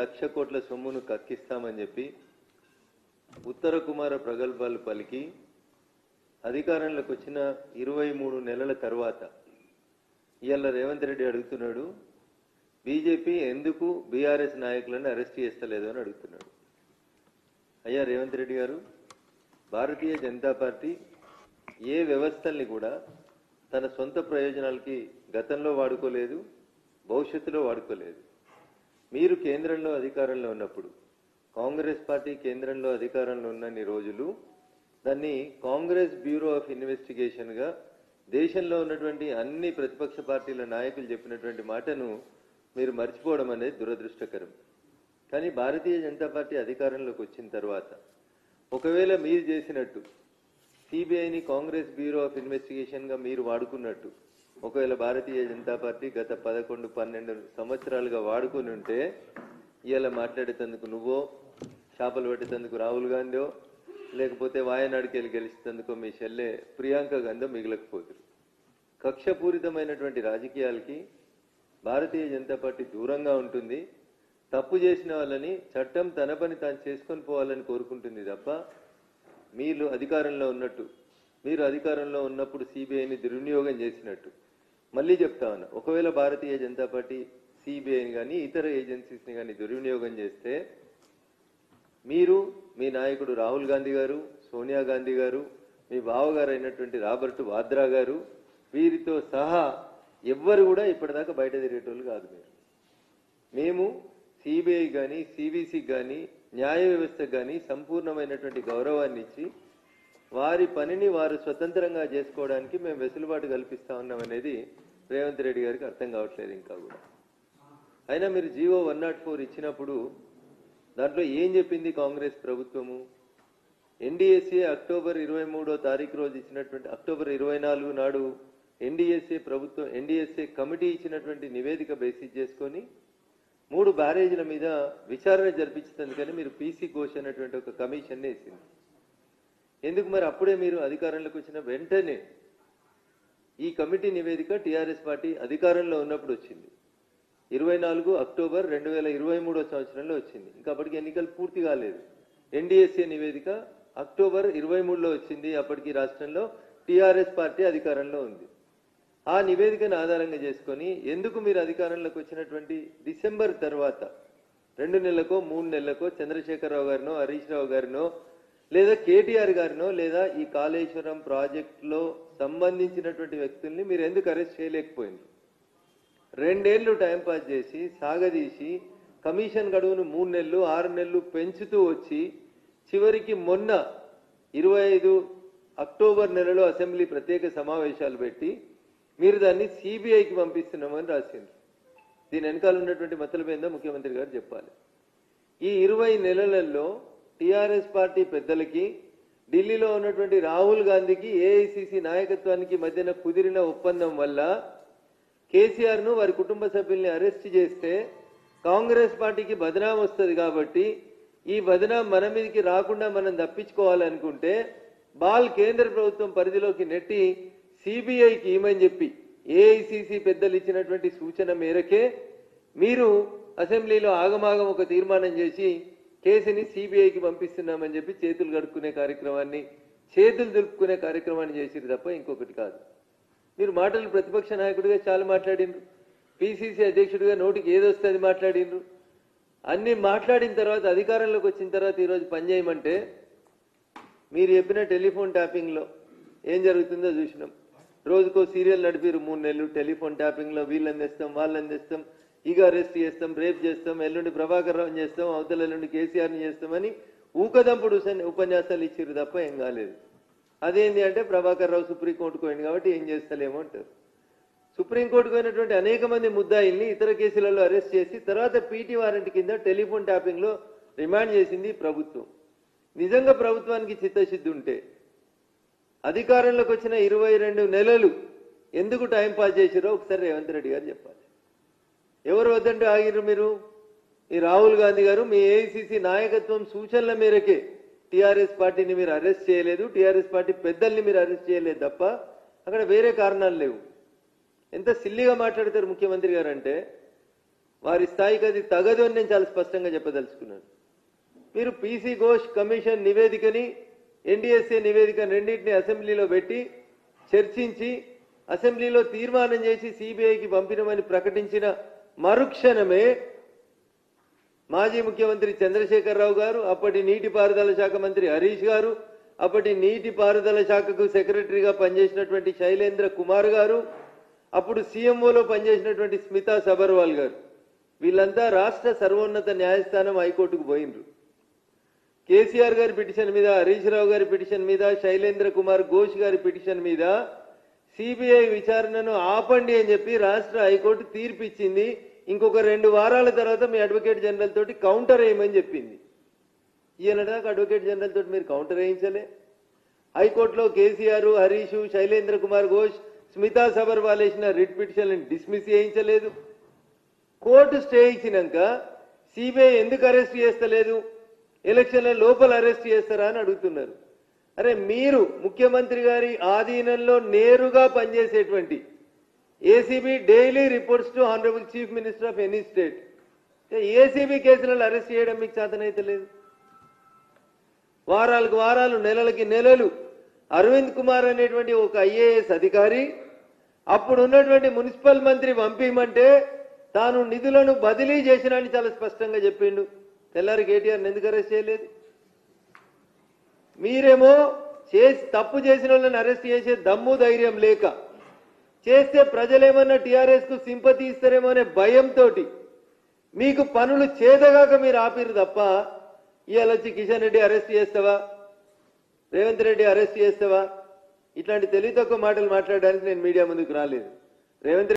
లక్ష కోట్ల సొమ్మును కక్కిస్తామని చెప్పి ఉత్తర కుమార ప్రగల్భాలు పలికి అధికారంలోకి వచ్చిన 23 నెలల తర్వాత ఇయాల రేవంత్ రెడ్డి అడుగుతున్నాడు, బీజేపీ ఎందుకు బీఆర్ఎస్ నాయకులను అరెస్ట్ చేస్తలేదు అని అడుగుతున్నాడు. అయ్యా రేవంత్ రెడ్డి గారు, భారతీయ జనతా పార్టీ ఏ వ్యవస్థల్ని కూడా తన సొంత ప్రయోజనాలకి గతంలో వాడుకోలేదు, భవిష్యత్తులో వాడుకోలేదు. మీరు కేంద్రంలో అధికారంలో ఉన్నప్పుడు, కాంగ్రెస్ పార్టీ కేంద్రంలో అధికారంలో ఉన్నన్ని రోజులు దాన్ని కాంగ్రెస్ బ్యూరో ఆఫ్ ఇన్వెస్టిగేషన్గా దేశంలో ఉన్నటువంటి అన్ని ప్రతిపక్ష పార్టీల నాయకులు చెప్పినటువంటి మాటను మీరు మర్చిపోవడం అనేది దురదృష్టకరం. కానీ భారతీయ జనతా పార్టీ అధికారంలోకి వచ్చిన తర్వాత ఒకవేళ మీరు చేసినట్టు సిబిఐని కాంగ్రెస్ బ్యూరో ఆఫ్ ఇన్వెస్టిగేషన్గా మీరు వాడుకున్నట్టు ఒకవేళ భారతీయ జనతా పార్టీ గత 11-12 సంవత్సరాలుగా వాడుకొని ఉంటే ఇవాళ మాట్లాడేందుకు నువ్వో, చేపలు పెట్టేందుకు రాహుల్ గాంధీయో, లేకపోతే వాయనాడుకి వెళ్ళి గెలిచేందుకో మీ చెల్లె ప్రియాంక గాంధీ మిగలకపోతురు. కక్షపూరితమైనటువంటి రాజకీయాలకి భారతీయ జనతా పార్టీ దూరంగా ఉంటుంది. తప్పు చేసిన వాళ్ళని చట్టం తన పని తాను చేసుకొని పోవాలని కోరుకుంటుంది తప్ప మీరు అధికారంలో ఉన్నప్పుడు సిబిఐని దుర్వినియోగం చేసినట్టు మళ్ళీ చెప్తా ఉన్నా, ఒకవేళ భారతీయ జనతా పార్టీ సిబిఐని కానీ ఇతర ఏజెన్సీస్ని కానీ దుర్వినియోగం చేస్తే మీరు, మీ నాయకుడు రాహుల్ గాంధీ గారు, సోనియా గాంధీ గారు, మీ బావగారు అయినటువంటి రాబర్ట్ వాద్రా గారు, వీరితో సహా ఎవ్వరు కూడా ఇప్పటిదాకా బయట తిరిగేటోళ్ళు కాదు. మేము సిబిఐ కానీ సిబిసికి కానీ న్యాయ వ్యవస్థకు కానీ సంపూర్ణమైనటువంటి గౌరవాన్ని ఇచ్చి వారి పనిని వారు స్వతంత్రంగా చేసుకోవడానికి మేము వెసులుబాటు కల్పిస్తా ఉన్నాం అనేది రేవంత్ రెడ్డి గారికి అర్థం కావట్లేదు ఇంకా కూడా. అయినా మీరు జీవో 104 ఇచ్చినప్పుడు దాంట్లో ఏం చెప్పింది కాంగ్రెస్ ప్రభుత్వము? ఎన్డీఎస్ఏ అక్టోబర్ 23వ తారీఖు రోజు ఇచ్చినటువంటి, అక్టోబర్ 24 నాడు ఎన్డీఎస్ఏ కమిటీ ఇచ్చినటువంటి నివేదిక బేసిస్ చేసుకొని 3 బ్యారేజీల మీద విచారణ జరిపించేందుకని మీరు పీసీ ఘోష్ అనేటువంటి ఒక కమిషన్ వేసింది. ఎందుకు మరి అప్పుడే మీరు అధికారంలోకి వచ్చిన వెంటనే ఈ కమిటీ నివేదిక టీఆర్ఎస్ పార్టీ అధికారంలో ఉన్నప్పుడు వచ్చింది. 24 అక్టోబర్ 2023 సంవత్సరంలో వచ్చింది. ఇంకా అప్పటికి ఎన్నికలు పూర్తి కాలేదు. ఎన్డీఎస్ఏ నివేదిక అక్టోబర్ 23లో వచ్చింది. అప్పటికి రాష్ట్రంలో టీఆర్ఎస్ పార్టీ అధికారంలో ఉంది. ఆ నివేదికను ఆధారంగా చేసుకొని ఎందుకు మీరు అధికారంలోకి వచ్చినటువంటి డిసెంబర్ తర్వాత 2 నెలలకో 3 నెలలకో చంద్రశేఖరరావు గారినో, హరీష్ రావు గారినో, లేదా కేటీఆర్ గారినో, లేదా ఈ కాళేశ్వరం ప్రాజెక్టులో సంబంధించినటువంటి వ్యక్తుల్ని మీరు ఎందుకు అరెస్ట్ చేయలేకపోయింది? 2 ఏళ్లు టైంపాస్ చేసి సాగదీసి కమిషన్ గడువును 3 నెలలు 6 నెలలు పెంచుతూ వచ్చి చివరికి మొన్న 25 అక్టోబర్ నెలలో అసెంబ్లీ ప్రత్యేక సమావేశాలు పెట్టి మీరు దాన్ని సిబిఐకి పంపిస్తున్నామని రాసిండ్రు. దీని వెనకాల ఉన్నటువంటి మతలబు ఏందో ముఖ్యమంత్రి గారు చెప్పాలి. ఈ 20 నెలలలో టీఆర్ఎస్ పార్టీ పెద్దలకి, ఢిల్లీలో ఉన్నటువంటి రాహుల్ గాంధీకి, ఏఐసిసి నాయకత్వానికి మధ్యన కుదిరిన ఒప్పందం వల్ల కేసీఆర్ను, వారి కుటుంబ సభ్యుల్ని అరెస్ట్ చేస్తే కాంగ్రెస్ పార్టీకి బదనాం వస్తుంది. కాబట్టి ఈ బదనాం మన మీదకి రాకుండా మనం తప్పించుకోవాలనుకుంటే బాల్ కేంద్ర ప్రభుత్వం పరిధిలోకి నెట్టి సిబిఐకి ఇమని చెప్పి ఏఐసిసి పెద్దలు ఇచ్చినటువంటి సూచన మేరకే మీరు అసెంబ్లీలో ఆగమాగం ఒక తీర్మానం చేసి కేసుని సిబిఐకి పంపిస్తున్నామని చెప్పి చేతులు దులుపుకునే కార్యక్రమాన్ని చేసిరు తప్ప ఇంకొకటి కాదు. మీరు మాటలు ప్రతిపక్ష నాయకుడిగా చాలా మాట్లాడినరు, పిసిసి అధ్యక్షుడిగా నోటికి ఏదొస్తే అది మాట్లాడినరు. అన్ని మాట్లాడిన తర్వాత అధికారంలోకి వచ్చిన తర్వాత ఈరోజు పనిచేయమంటే మీరు చెప్పిన టెలిఫోన్ ట్యాపింగ్లో ఏం జరుగుతుందో చూసినాం. రోజుకో సీరియల్ నడిపిరు 3 నెలలు. టెలిఫోన్ ట్యాపింగ్లో వీళ్ళని తెస్తాం, వాళ్ళని తెస్తాం, ఇక అరెస్ట్ చేస్తాం, రేప్ చేస్తాం, ఎల్లుండి ప్రభాకర్ రావుని చేస్తాం, అవతల ఎల్లుండి కేసీఆర్ని చేస్తామని ఊకదంపుడు ఉపన్యాసాలు ఇచ్చిరు తప్ప ఏం కాలేదు. అదేంటి అంటే ప్రభాకర్ రావు సుప్రీంకోర్టుకు పోయింది కాబట్టి ఏం చేస్తలేమో అంటారు. సుప్రీంకోర్టుకు పోయినటువంటి అనేక మంది ముద్దాయిల్ని ఇతర కేసులలో అరెస్ట్ చేసి తర్వాత పీటీ వారెంట్ కింద టెలిఫోన్ ట్యాపింగ్లో రిమాండ్ చేసింది ప్రభుత్వం. నిజంగా ప్రభుత్వానికి చిత్తశుద్ధి ఉంటే అధికారంలోకి వచ్చిన 22 నెలలు ఎందుకు టైం పాస్ చేసిరో ఒకసారి రేవంత్ రెడ్డి గారు చెప్పాలి. ఎవరు వద్దంటే ఆగిరు మీరు? ఈ రాహుల్ గాంధీ గారు, మీ ఏఐసిసి నాయకత్వం సూచనల మేరకే టీఆర్ఎస్ పార్టీని మీరు అరెస్ట్ చేయలేదు, టీఆర్ఎస్ పార్టీ పెద్దల్ని మీరు అరెస్ట్ చేయలేదు తప్ప అక్కడ వేరే కారణాలు లేవు. ఎంత సిల్లిగా మాట్లాడతారు ముఖ్యమంత్రి గారు అంటే వారి స్థాయికి అది తగదు అని నేను చాలా స్పష్టంగా చెప్పదలుచుకున్నాను. మీరు పీసీ ఘోష్ కమిషన్ నివేదికని ఎన్డీఎస్ఏ నివేదిక రెండింటిని అసెంబ్లీలో పెట్టి చర్చించి అసెంబ్లీలో తీర్మానం చేసి సిబిఐకి పంపినమని ప్రకటించిన మరుక్షణమే మాజీ ముఖ్యమంత్రి చంద్రశేఖరరావు గారు, అప్పటి నీటిపారుదల శాఖ మంత్రి హరీష్ గారు, అప్పటి నీటిపారుదల శాఖకు సెక్రటరీగా పనిచేసినటువంటి శైలేంద్ర కుమార్ గారు, అప్పుడు సీఎంఓలో పనిచేసినటువంటి స్మితా సబర్వాల్ గారు, వీళ్ళంతా రాష్ట్ర సర్వోన్నత న్యాయస్థానం హైకోర్టుకు పోయినరు. కేసీఆర్ గారి పిటిషన్ మీద, హరీష్ రావు గారి పిటిషన్ మీద, శైలేంద్ర కుమార్ ఘోష్ గారి పిటిషన్ మీద సిబిఐ విచారణను ఆపండి అని చెప్పి రాష్ట్ర హైకోర్టు తీర్పిచ్చింది. ఇంకొక 2 వారాల తర్వాత మీ అడ్వకేట్ జనరల్ తోటి కౌంటర్ వేయమని చెప్పింది. ఈయనదాకా అడ్వకేట్ జనరల్ తోటి మీరు కౌంటర్ వేయించలే. హైకోర్టులో కేసీఆర్, హరీష్, శైలేంద్ర కుమార్ ఘోష్, స్మితా సబర్వాల్ వేసిన రిట్ పిటిషన్లను డిస్మిస్ చేయించలేదు. కోర్టు స్టే ఇచ్చినాక సిబిఐ ఎందుకు అరెస్ట్ చేస్తలేదు, ఎలక్షన్ల లోపల అరెస్ట్ చేస్తారా అని అడుగుతున్నారు. అరే మీరు ముఖ్యమంత్రి గారి ఆధీనంలో నేరుగా పనిచేసేటువంటి ACB daily reports to honourable chief minister of any state. ACB కేసులను అరెస్ట్ చేయడం మీకు చేతనైతే లేదు. వారాలకు వారాలు, నెలలకి నెలలు అరవింద్ కుమార్ అనేటువంటి ఒక ఐఏఎస్ అధికారి అప్పుడు ఉన్నటువంటి మున్సిపల్ మంత్రి పంపించమంటే తాను నిధులను బదిలీ చేసినని చాలా స్పష్టంగా చెప్పిండు. తెల్లారి కేటీఆర్ని ఎందుకు అరెస్ట్ చేయలేదు? మీరేమో తప్పు చేసిన వాళ్ళని అరెస్ట్ చేసే దమ్ము ధైర్యం లేక, చేస్తే ప్రజలేమన్నా టీఆర్ఎస్ కు సింపతి ఇస్తారేమో అనే భయంతో మీకు పనులు చేతగాక మీరు ఆపిరు తప్ప, ఇవాళ వచ్చి కిషన్ రెడ్డి అరెస్ట్ చేస్తావా, రేవంత్ రెడ్డి అరెస్ట్ చేస్తావా, ఇట్లాంటి తెలివి తక్కువ మాటలు మాట్లాడడానికి నేను మీడియా ముందుకు రాలేదు. రేవంత్